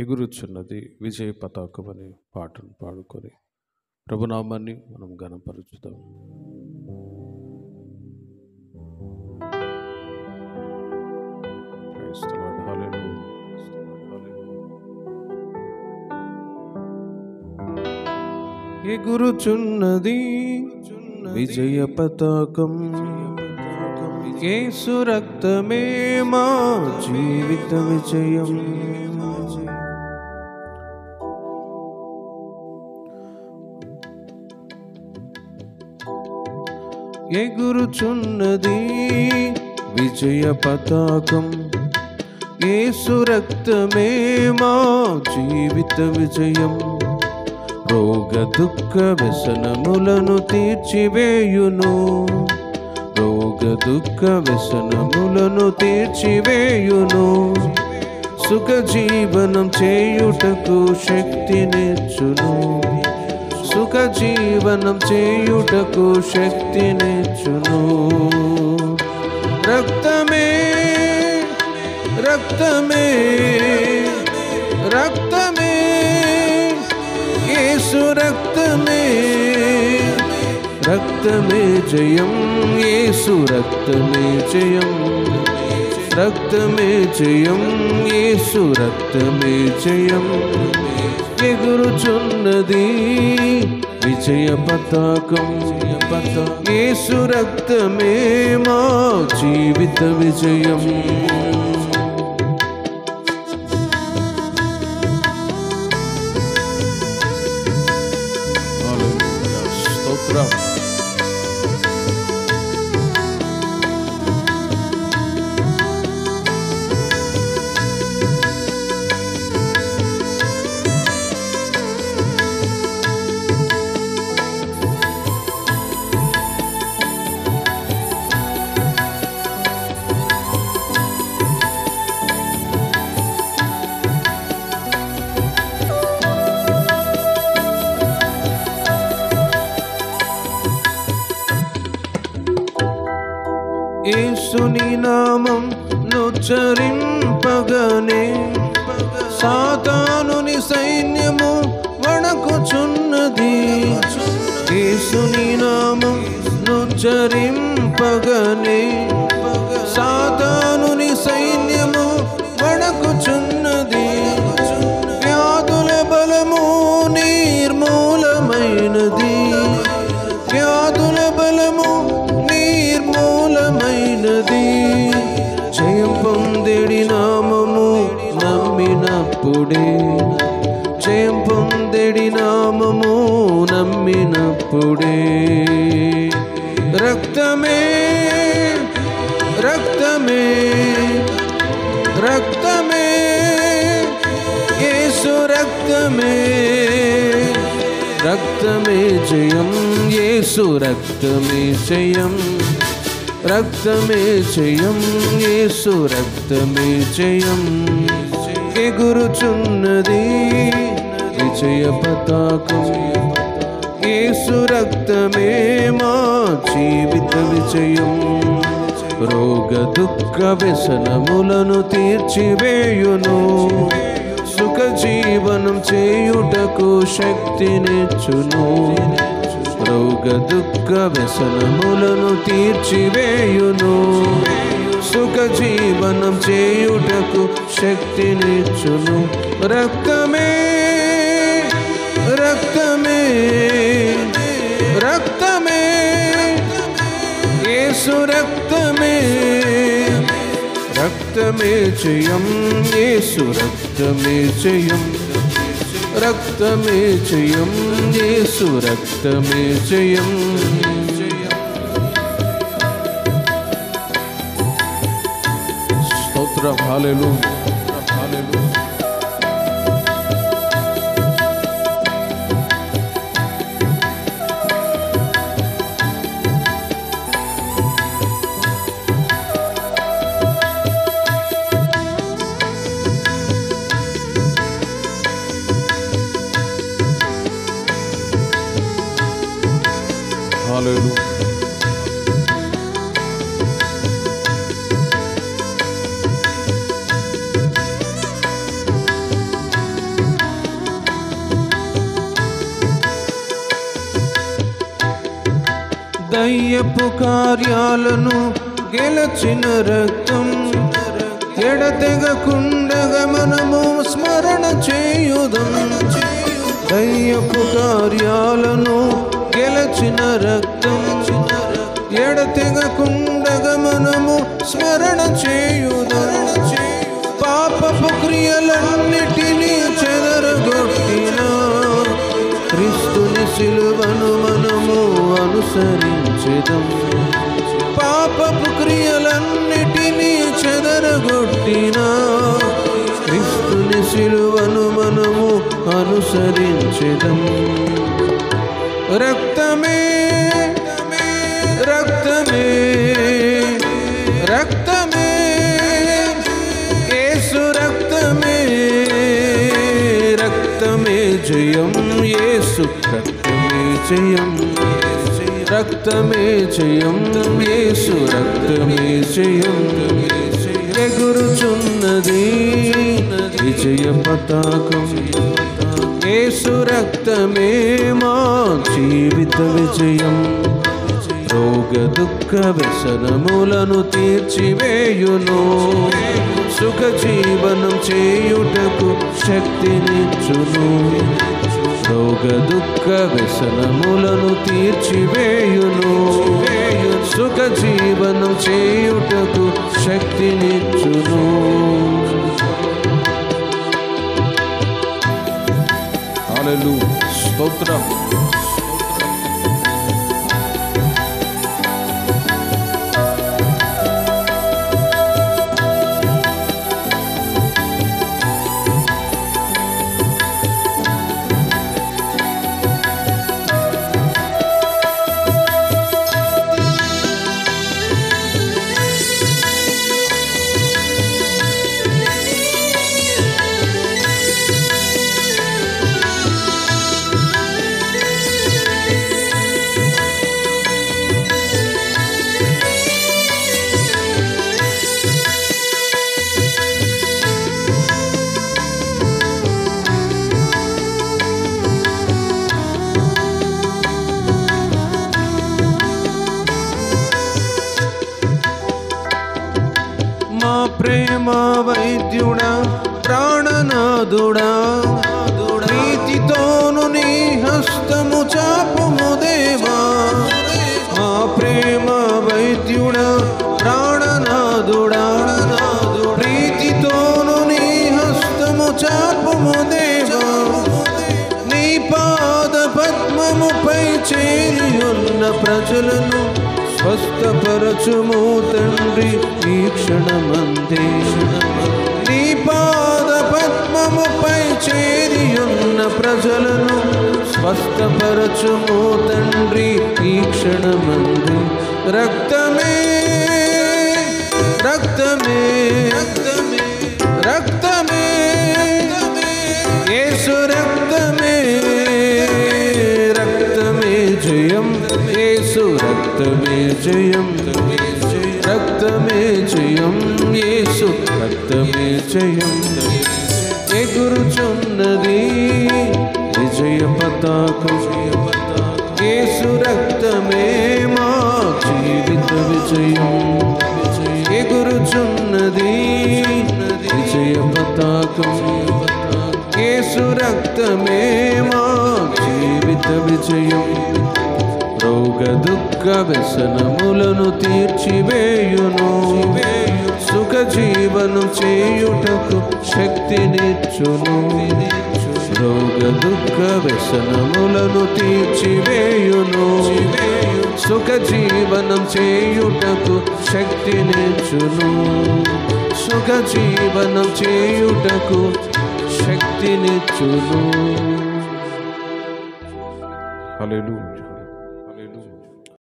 ఎగురుచున్నది విజయ పతాకం అనే పాటను పాడుకొని ప్రభునామాన్ని మనం ఘనపరుచుదాం. ఎగురుచున్నది విజయ పతాకం, యేసు రక్తమే మా జీవిత విజయం. ఎగురుచున్నది విజయ పతాకం, యేసు రక్తమే మా జీవిత విజయం. రోగ దుఃఖ వ్యసనములను తీర్చివేయును, రోగ దుఃఖ వ్యసనములను తీర్చివేయును. సుఖ జీవనం చేయుటకు శక్తినిచ్చును, సుఖ జీవనం చేయుటకు శక్తినిచ్చును. రక్తమే రక్తమే రక్తమే, యేసు రక్తమే, రక్తమే జయం, యేసు రక్తమే జయం, రక్తమే జయం, యేసు రక్తమే జయం. ఎగురుచున్నది విజయ పతాకం, యేసు రక్తమే మా జీవిత విజయం. స్తోత్రం. యేసుని నామం నుచ్చరింపగనే సాతానుని సైన్యము వణకుచున్నది. యేసుని నామం నుచ్చరింపగనే సాతానుని సైన్యము వణకుచున్నది. వ్యాధుల బలము నిర్మూలమైనది, వ్యాధుల బలము నిర్మూలమైనది. జయం పొందేడి నామము నమ్మినప్పుడే, జయం పొందేడి నామము నమ్మినప్పుడే. రక్తమే రక్తమే రక్తమే, యేసు రక్తమే, రక్తమే జయం, యేసు రక్తమే జయం, రక్తమే జయం, యేసు రక్తమే జయం. ఎగురుచున్నది విజయ పతాకం, యేసు రక్తమే మా జీవిత విజయం. రోగ దుఃఖ వ్యసనములను తీర్చివేయును, సుఖ జీవనం చేయుటకు శక్తినిచ్చును. రోగ దుఃఖ వ్యసనములను తీర్చివేయును, సుఖ జీవనం చేయుటకు శక్తినిచ్చును. రక్తమే రక్తమే రక్తమే, యేసు రక్తమే, రక్తమే జయం, యేసు రక్తమే జయం, రక్తమే జయం, యేసు రక్తమే జయం. స్తోత్రం. హల్లెలూయా హల్లెలూయా. హల్లెలూయా. దయ్యపు కార్యాలను గెలచిన రక్తం, ఎడతెగకుండగా మనము స్మరణ చేయుదం. దయ్యపు కార్యాలను గెలచిన రక్తం, ఎడతెగకుండగా మనము స్మరణ చేయుదం. పాపపు క్రియలన్నిటినీ చెదరగొట్టిన క్రీస్తుని సిలువను మనము అనుసరించెదం. పాపపు క్రియలన్నిటినీ చెదరగొట్టిన క్రీస్తుని సిలువను మనము అనుసరించెదం. రక్తమే రక్తమే రక్తమే యేసు రక్తమే, రక్తమే జయం యేసు రక్తమే జయం, రక్తమే జయం యేసు రక్తమే జయం. ఎగురుచున్నది విజయ పతాకం, యేసు రక్తమే మా జీవిత విజయం. రోగ దుఃఖ వ్యసనములను తీర్చివేయును, సుఖ జీవనం చేయుటకు శక్తినిచ్చును. రోగ దుఃఖ వ్యసనములను తీర్చివేయును, సుఖ జీవనం చేయుటకు శక్తినిచ్చును. హల్లెలూయా, స్తోత్రం. ప్రేమ వైద్యుడా ప్రాణనాథుడా, నీతితోను నీ హస్తము చాపుము దేవా. మా ప్రేమ వైద్యుడా ప్రాణనాథుడా, నీతితోను నీ హస్తము చాపుము దేవా. నీ పాద పద్మముపై చేరి ఉన్న ప్రజలను స్వస్థపరచుము తండ్రి ఈ క్షణమందే. నీ పాద పద్మముపై చేరి ఉన్న ప్రజలను స్వస్థపరచుము తండ్రి ఈ క్షణమందే. రక్తమే రక్తమే రక్తమే రక్తమే యేసు రక్తమే, రక్తమే జయం యేసు రక్తమే జయం, రక్తమే జయం యేసు రక్తమే జయం. ఎగురుచున్నది విజయ పతాకం, యేసు రక్తమే మా జీవిత విజయం. ఎగురుచున్నది విజయ పతాకం, యేసు రక్తమే మా జీవిత విజయం. రోగ దుఃఖ వ్యసనములను తీర్చివేయును, సుఖ జీవనం చేయుటకు శక్తినిచ్చును. రోగ దుఃఖ వ్యసనములను తీర్చివేయును, సుఖ జీవనం చేయుటకు శక్తినిచ్చును. సుఖ జీవనం చేయుటకు శక్తినిచ్చును. హల్లెలూయా.